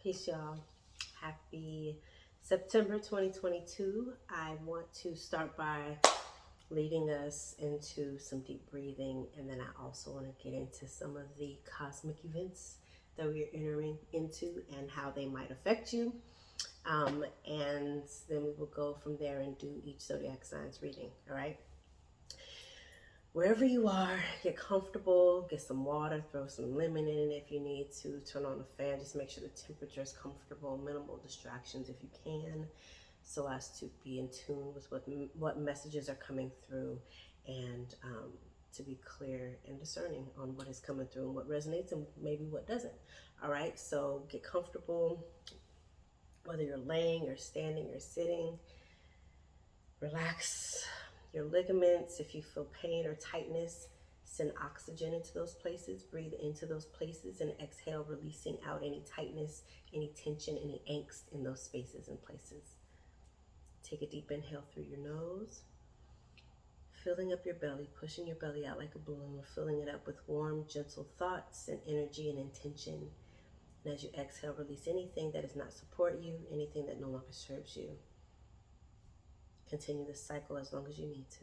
Peace, y'all. Happy September 2022. I want to start by leading us into some deep breathing, and then I also want to get into some of the cosmic events that we are entering into and how they might affect you. And then we will go from there and do each zodiac signs reading. All right. Wherever you are, get comfortable, get some water, throw some lemon in it if you need to, turn on the fan, just make sure the temperature is comfortable, minimal distractions if you can, so as to be in tune with what messages are coming through, and to be clear and discerning on what is coming through and what resonates and maybe what doesn't. All right, so get comfortable, whether you're laying or standing or sitting. Relax your ligaments. If you feel pain or tightness, send oxygen into those places, breathe into those places, and exhale, releasing out any tightness, any tension, any angst in those spaces and places. Take a deep inhale through your nose, filling up your belly, pushing your belly out like a balloon, filling it up with warm, gentle thoughts and energy and intention. And as you exhale, release anything that does not support you, anything that no longer serves you. Continue this cycle as long as you need to.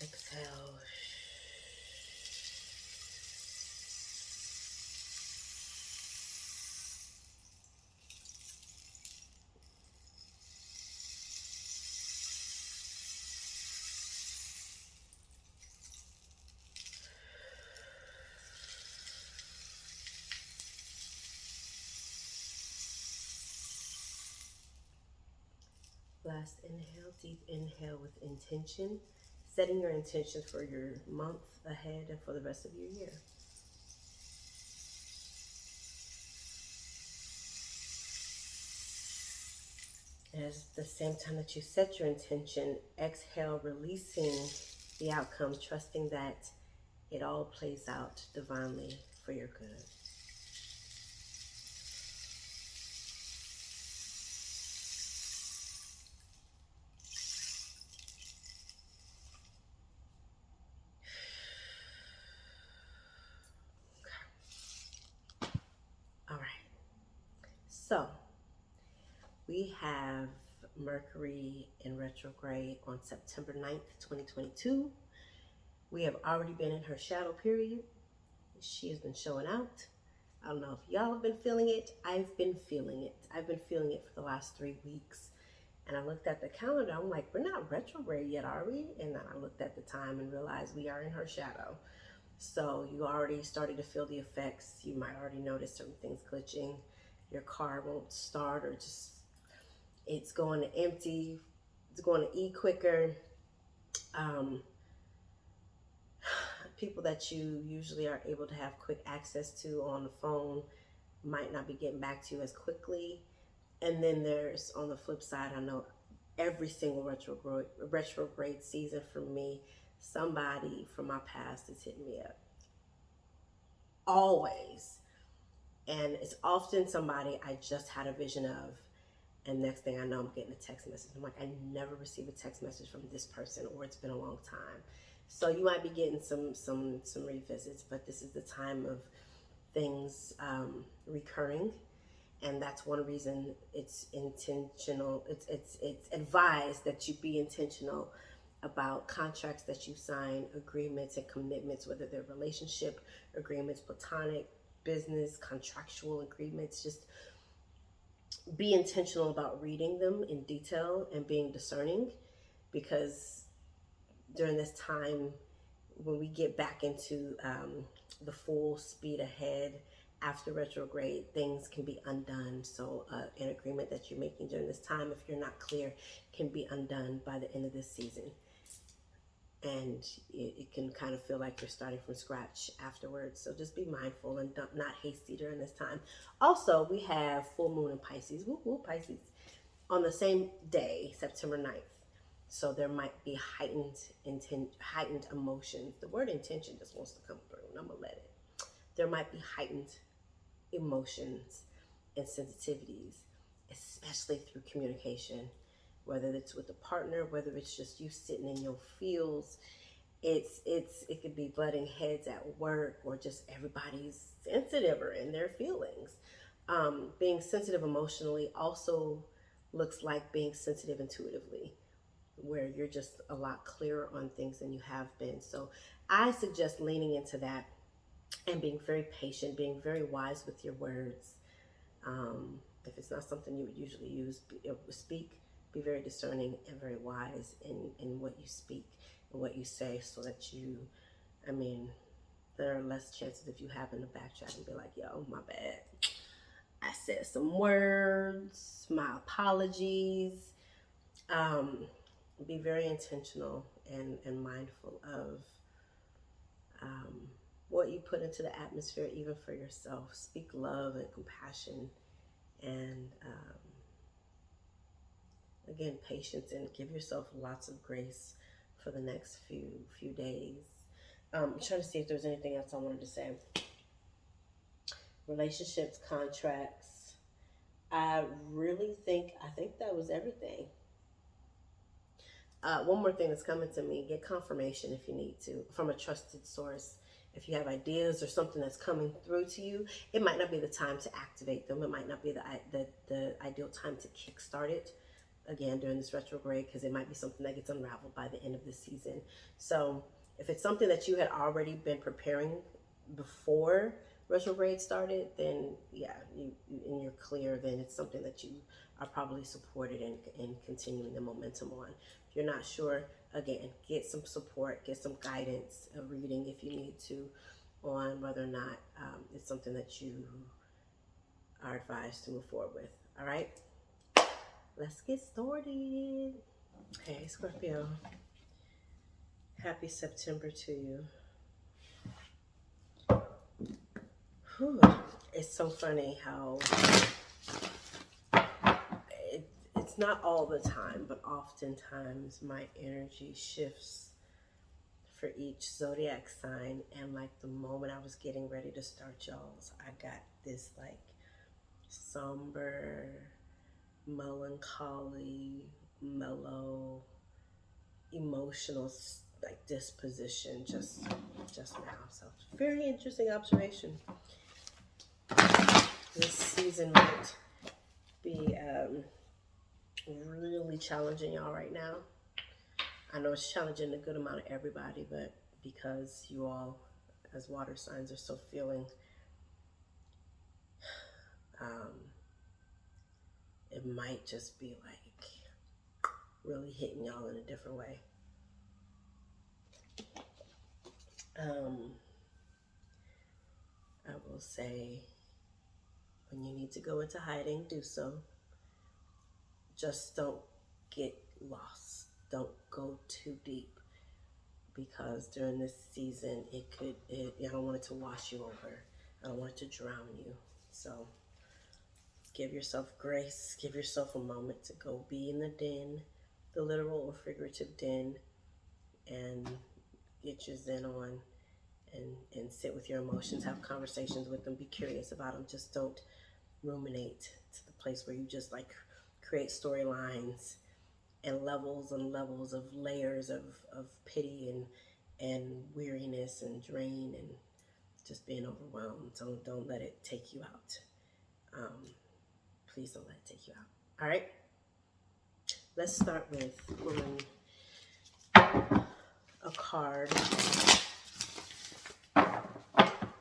Exhale. Last inhale, deep inhale with intention, setting your intention for your month ahead and for the rest of your year. At the same time that you set your intention, exhale, releasing the outcome, trusting that it all plays out divinely for your good. All right. So, we have Mercury in retrograde on September 9th, 2022. We have already been in her shadow period. She has been showing out. I don't know if y'all have been feeling it. I've been feeling it. I've been feeling it for the last 3 weeks. And I looked at the calendar. I'm like, we're not retrograde yet, are we? And then I looked at the time and realized we are in her shadow. So you already started to feel the effects. You might already notice certain things glitching. Your car won't start, or just it's going to empty. It's going to eat quicker. People that you usually are able to have quick access to on the phone might not be getting back to you as quickly. And then there's, on the flip side, I know every single retrograde season for me, somebody from my past is hitting me up. Always. And it's often somebody I just had a vision of. And next thing I know, I'm getting a text message. I'm like, I never received a text message from this person, or it's been a long time. So you might be getting some revisits, but this is the time of things recurring. And that's one reason it's intentional. It's advised that you be intentional about contracts that you sign, agreements and commitments, whether they're relationship agreements, platonic, business, contractual agreements. Just be intentional about reading them in detail and being discerning, because during this time, when we get back into the full speed ahead after retrograde, things can be undone. So an agreement that you're making during this time, if you're not clear, can be undone by the end of this season. And it can kind of feel like you're starting from scratch afterwards. So just be mindful and not hasty during this time. Also, we have full moon in Pisces, Pisces, on the same day, September 9th. So there might be heightened emotions. The word intention just wants to come through, and I'm gonna let it. There might be heightened emotions and sensitivities, especially through communication, whether it's with a partner, whether it's just you sitting in your feels. It could be butting heads at work, or just everybody's sensitive in their feelings. Being sensitive emotionally also looks like being sensitive intuitively, where you're just a lot clearer on things than you have been. So I suggest leaning into that and being very patient, being very wise with your words. If it's not something you would usually speak, be very discerning and very wise in what you speak and what you say, so that there are less chances if you happen to backtrack and be like, yo, my bad. I said some words, my apologies. Be very intentional and mindful of what you put into the atmosphere, even for yourself. Speak love and compassion, and again, patience, and give yourself lots of grace for the next few days. I'm trying to see if there's anything else I wanted to say. Relationships, contracts. I think that was everything. One more thing that's coming to me: get confirmation if you need to from a trusted source. If you have ideas or something that's coming through to you, it might not be the time to activate them. It might not be the ideal time to kickstart it again during this retrograde, because it might be something that gets unraveled by the end of the season. So if it's something that you had already been preparing before retrograde started, then yeah, and you're clear, then it's something that you are probably supported in continuing the momentum on. If you're not sure, again, get some support, get some guidance, a reading if you need to, on whether or not it's something that you are advised to move forward with. All right, let's get started. Hey, Scorpio, happy September to you. Whew. It's so funny how it's not all the time, but oftentimes my energy shifts for each zodiac sign. And like the moment I was getting ready to start y'all's, I got this like somber, melancholy, mellow, emotional like disposition just now. So very interesting observation. This season might be really challenging y'all right now. I know it's challenging a good amount of everybody, but because you all as water signs are so feeling, it might just be like really hitting y'all in a different way. I will say, when you need to go into hiding, do so. Just don't get lost. Don't go too deep, because during this season, I don't want it to wash you over. I don't want it to drown you. So give yourself grace. Give yourself a moment to go be in the den, the literal or figurative den, and get your zen on, and sit with your emotions, have conversations with them, be curious about them. Just don't ruminate to the place where you just like create storylines and levels of layers of pity and weariness and drain and just being overwhelmed. Don't let it take you out. Please don't let it take you out. All right, let's start with pulling a card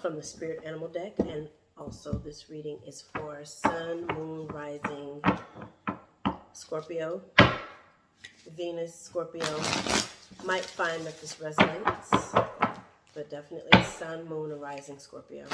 from the Spirit Animal deck. And also this reading is for Sun, Moon, Rising, Scorpio, Venus, Scorpio. Might find that this resonates, but definitely Sun, Moon, and Rising, Scorpio.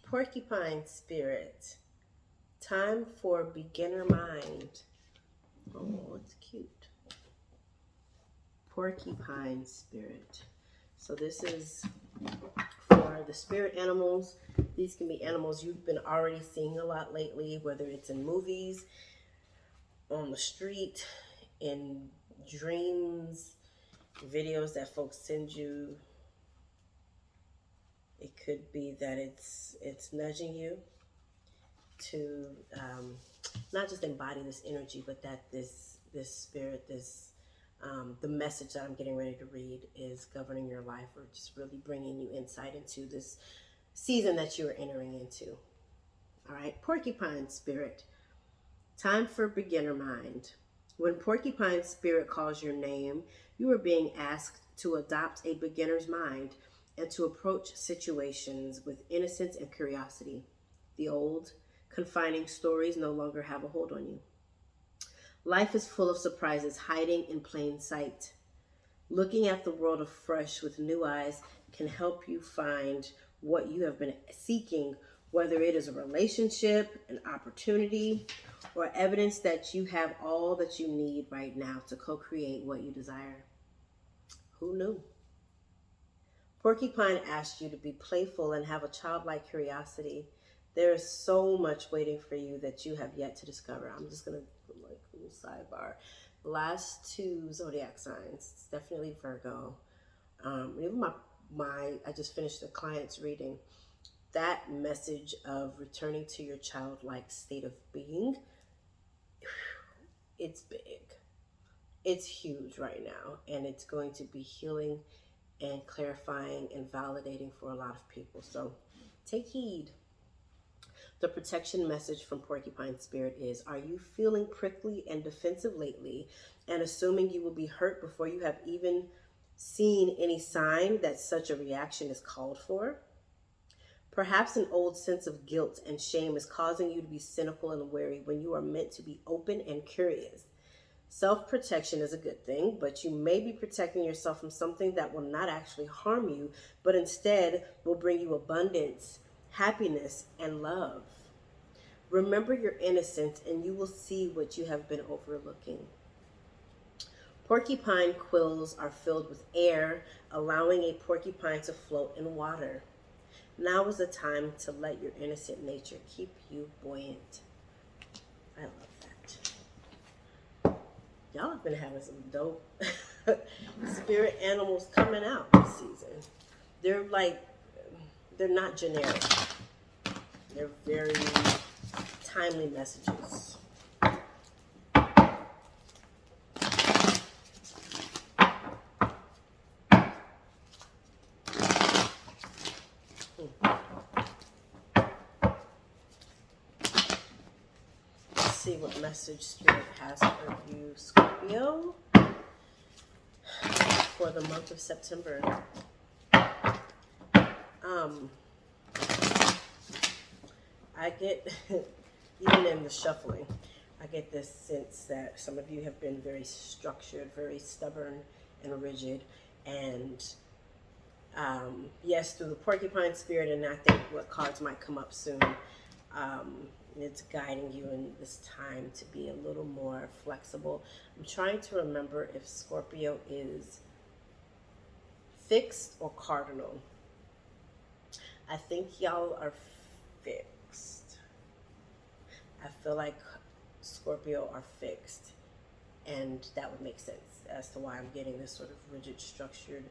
Porcupine spirit. Time for beginner mind. Oh, it's cute. Porcupine spirit. So this is for the spirit animals. These can be animals you've been already seeing a lot lately, whether it's in movies, on the street, in dreams, videos that folks send you. It could be that it's nudging you to not just embody this energy, but that this spirit, the message that I'm getting ready to read is governing your life, or just really bringing you insight into this season that you are entering into. All right, Porcupine spirit. Time for beginner mind. When Porcupine spirit calls your name, you are being asked to adopt a beginner's mind and to approach situations with innocence and curiosity. The old, confining stories no longer have a hold on you. Life is full of surprises hiding in plain sight. Looking at the world afresh with new eyes can help you find what you have been seeking, whether it is a relationship, an opportunity, or evidence that you have all that you need right now to co-create what you desire. Who knew? Porcupine asked you to be playful and have a childlike curiosity. There is so much waiting for you that you have yet to discover. I'm just going to put like a little sidebar. The last two zodiac signs, it's definitely Virgo. Even I just finished a client's reading. That message of returning to your childlike state of being, it's big. It's huge right now, and it's going to be healing and clarifying and validating for a lot of people. So take heed. The protection message from Porcupine Spirit is, are you feeling prickly and defensive lately and assuming you will be hurt before you have even seen any sign that such a reaction is called for? Perhaps an old sense of guilt and shame is causing you to be cynical and wary when you are meant to be open and curious. Self-protection is a good thing, but you may be protecting yourself from something that will not actually harm you, but instead will bring you abundance, happiness, and love. Remember your innocence and you will see what you have been overlooking. Porcupine quills are filled with air, allowing a porcupine to float in water. Now is the time to let your innocent nature keep you buoyant. I love that. Y'all have been having some dope spirit animals coming out this season. They're not generic. They're very timely messages. Let's see what message Spirit has for you, Scorpio, for the month of September. I get, even in the shuffling, I get this sense that some of you have been very structured, very stubborn and rigid. And yes, through the Porcupine Spirit, and I think what cards might come up soon, it's guiding you in this time to be a little more flexible. I'm trying to remember if Scorpio is fixed or cardinal. I think y'all are fixed. I feel like Scorpio are fixed, and that would make sense as to why I'm getting this sort of rigid, structured,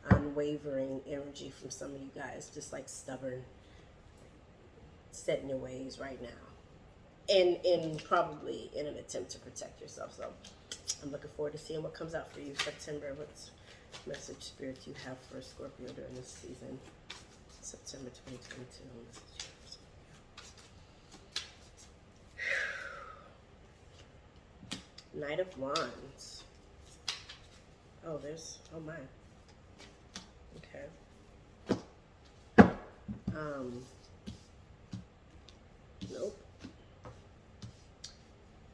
unwavering energy from some of you guys, just like stubborn, set in your ways right now, and probably in an attempt to protect yourself. So I'm looking forward to seeing what comes out for you September. What's message Spirit you have for Scorpio during this season, September 2022. Knight of Wands. Oh, oh my. Okay. Nope.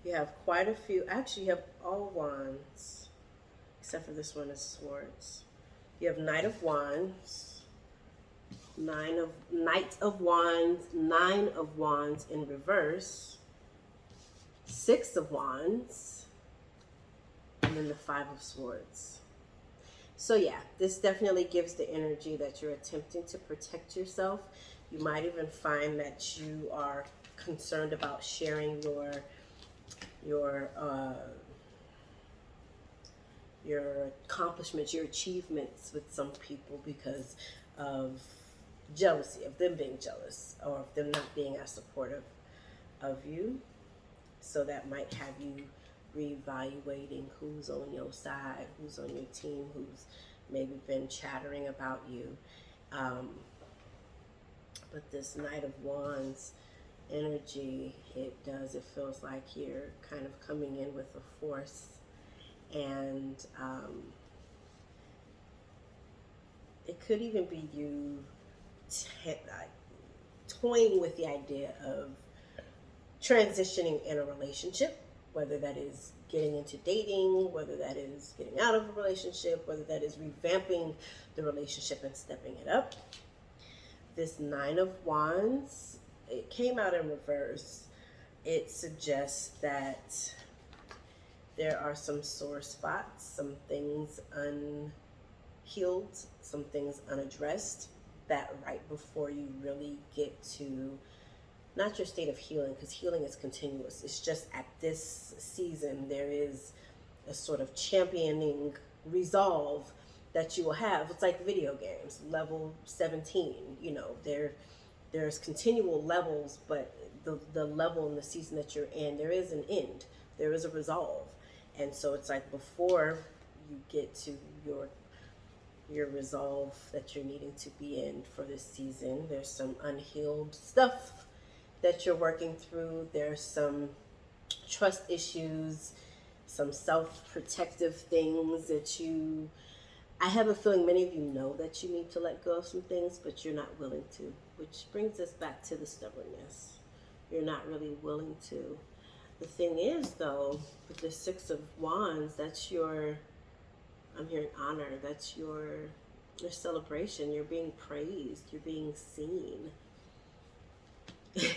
You have quite a few. Actually, you have all wands. except for this one is swords. You have Knight of Wands, Knight of Wands, Nine of Wands in reverse, Six of Wands, and then the Five of Swords. So yeah, this definitely gives the energy that you're attempting to protect yourself. You might even find that you are concerned about sharing your accomplishments, your achievements with some people because of jealousy, of them being jealous, or of them not being as supportive of you. So that might have you reevaluating who's on your side, who's on your team, who's maybe been chattering about you. But this Knight of Wands energy, it feels like you're kind of coming in with a force, and it could even be you toying with the idea of transitioning in a relationship, whether that is getting into dating, whether that is getting out of a relationship, whether that is revamping the relationship and stepping it up. This Nine of Wands, it came out in reverse. It suggests that there are some sore spots, some things unhealed, some things unaddressed, that right before you really get to not your state of healing, because healing is continuous. It's just at this season, there is a sort of championing resolve that you will have. It's like video games, level 17, you know, there's continual levels, but the level in the season that you're in, there is an end, there is a resolve. And so it's like before you get to your resolve that you're needing to be in for this season, there's some unhealed stuff that you're working through. There's some trust issues, some self-protective things that I have a feeling many of you know that you need to let go of some things, but you're not willing to, which brings us back to the stubbornness. You're not really willing to. The thing is, though, with the Six of Wands, that's your, I'm hearing honor, that's your celebration. You're being praised, you're being seen.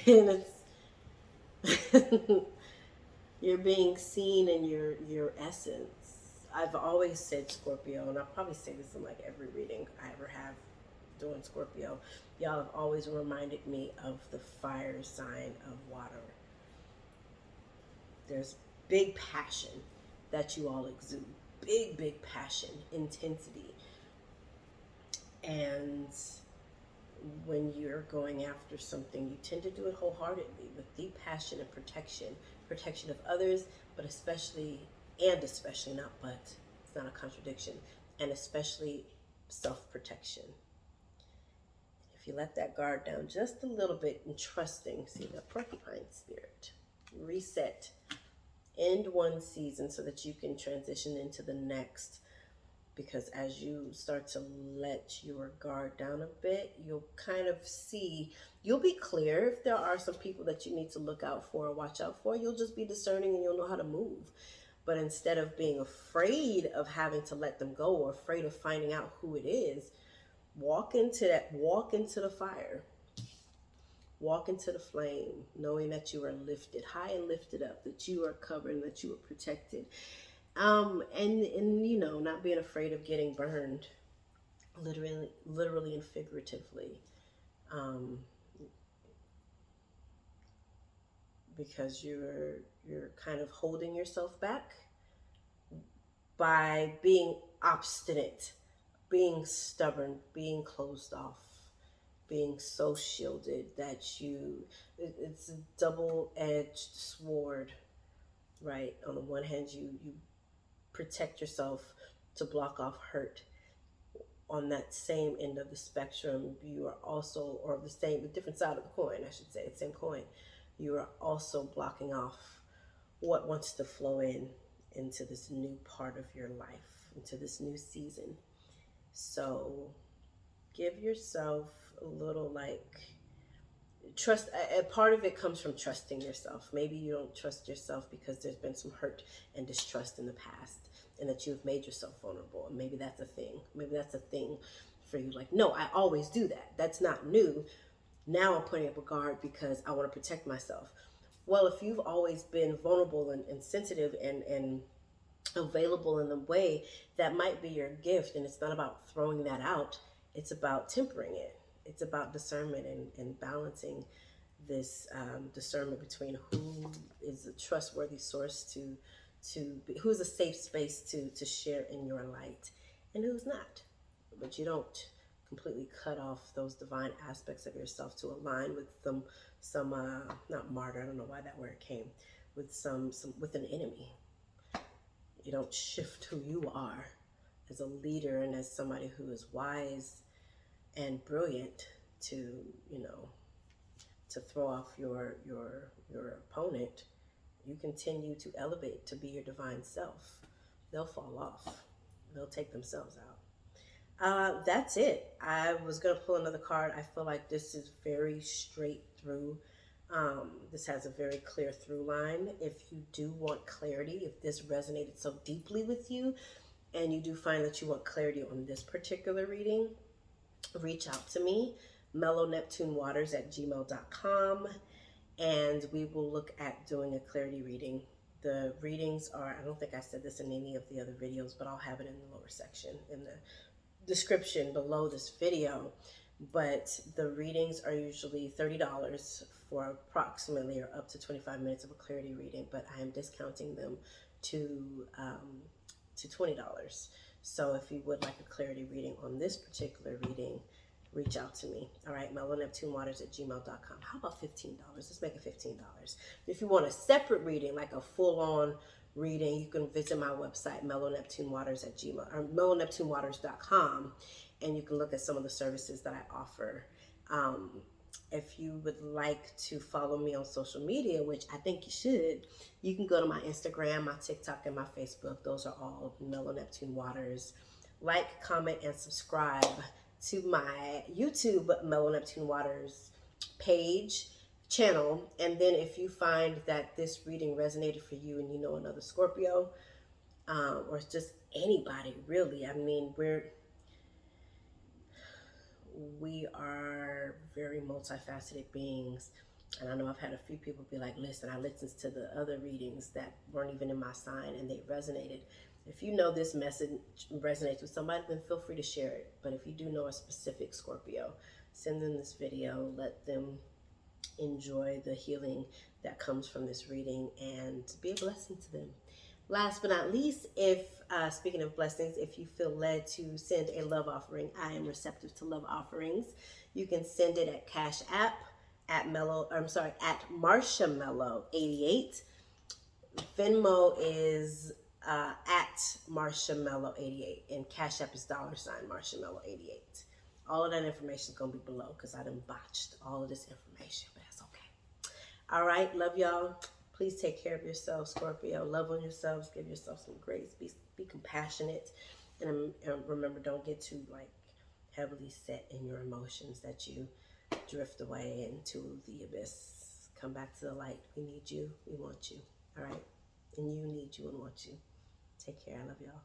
And it's you're being seen in your essence. I've always said, Scorpio, and I'll probably say this in like every reading I ever have doing Scorpio, y'all have always reminded me of the fire sign of water. There's big passion that you all exude, big passion, intensity. And when you're going after something, you tend to do it wholeheartedly with deep passion and protection of others, but especially, not but, it's not a contradiction, and especially self-protection. If you let that guard down just a little bit and trusting, see the porcupine spirit, reset, end one season so that you can transition into the next. Because as you start to let your guard down a bit, you'll kind of see, you'll be clear if there are some people that you need to look out for or watch out for. You'll just be discerning and you'll know how to move. But instead of being afraid of having to let them go or afraid of finding out who it is, walk into the fire. Walk into the flame, knowing that you are lifted, high and lifted up, that you are covered, and that you are protected. And you know, not being afraid of getting burned, literally and figuratively, because you're kind of holding yourself back by being obstinate, being stubborn, being closed off, being so shielded that it's a double-edged sword, right? On the one hand, you protect yourself to block off hurt. On that same end of the spectrum, you are also, or the different side of the coin, I should say, same coin, you are also blocking off what wants to flow into this new part of your life, into this new season. So give yourself a little trust, a part of it comes from trusting yourself. Maybe you don't trust yourself because there's been some hurt and distrust in the past, and that you've made yourself vulnerable. And maybe that's a thing. Maybe that's a thing for you. Like, no, I always do that. That's not new. Now I'm putting up a guard because I want to protect myself. Well, if you've always been vulnerable and sensitive and available in the way, that might be your gift. And it's not about throwing that out. It's about tempering it. It's about discernment and balancing this discernment between who is a trustworthy source who's a safe space to share in your light and who's not. But you don't completely cut off those divine aspects of yourself to align with some not martyr, I don't know why that word came, with with an enemy. You don't shift who you are as a leader and as somebody who is wise and brilliant to throw off your opponent. You continue to elevate to be your divine self. They'll fall off. They'll take themselves out. That's it. I was going to pull another card. I feel like this is very straight through. This has a very clear through line. If you do want clarity, if this resonated so deeply with you and you do find that you want clarity on this particular reading, reach out to me, mellow.neptunewaters@gmail.com, and we will look at doing a clarity reading. The readings are, I don't think I said this in any of the other videos, but I'll have it in the lower section, in the description below this video. But the readings are usually $30 for approximately or up to 25 minutes of a clarity reading, but I am discounting them to $20. So if you would like a clarity reading on this particular reading, reach out to me. All right, mellow.neptunewaters@gmail.com. How about $15? Let's make it $15. If you want a separate reading, like a full-on reading, you can visit my website, mellow.neptunewaters@mellow.neptunewaters.com, and you can look at some of the services that I offer. If you would like to follow me on social media, which I think you should, you can go to my Instagram, my TikTok, and my Facebook. Those are all Mellow Neptune Waters. Like, comment, and subscribe to my YouTube Mellow Neptune Waters channel. And then if you find that this reading resonated for you and you know another Scorpio, or just anybody really, I mean, we are very multifaceted beings. And I know I've had a few people be like, listen, I listened to the other readings that weren't even in my sign and they resonated. If you know this message resonates with somebody, then feel free to share it. But if you do know a specific Scorpio, send them this video, let them enjoy the healing that comes from this reading and be a blessing to them. Last but not least, speaking of blessings, if you feel led to send a love offering, I am receptive to love offerings. You can send it at CashApp at MarshaMellow88. Venmo is at MarshaMellow88, and CashApp is $MarshaMellow88. All of that information is going to be below because I done botched all of this information, but that's okay. All right, love y'all. Please take care of yourself, Scorpio. Love on yourselves. Give yourself some grace. Be compassionate. And remember, don't get too heavily set in your emotions that you drift away into the abyss. Come back to the light. We need you. We want you. All right? And you need you and want you. Take care. I love y'all.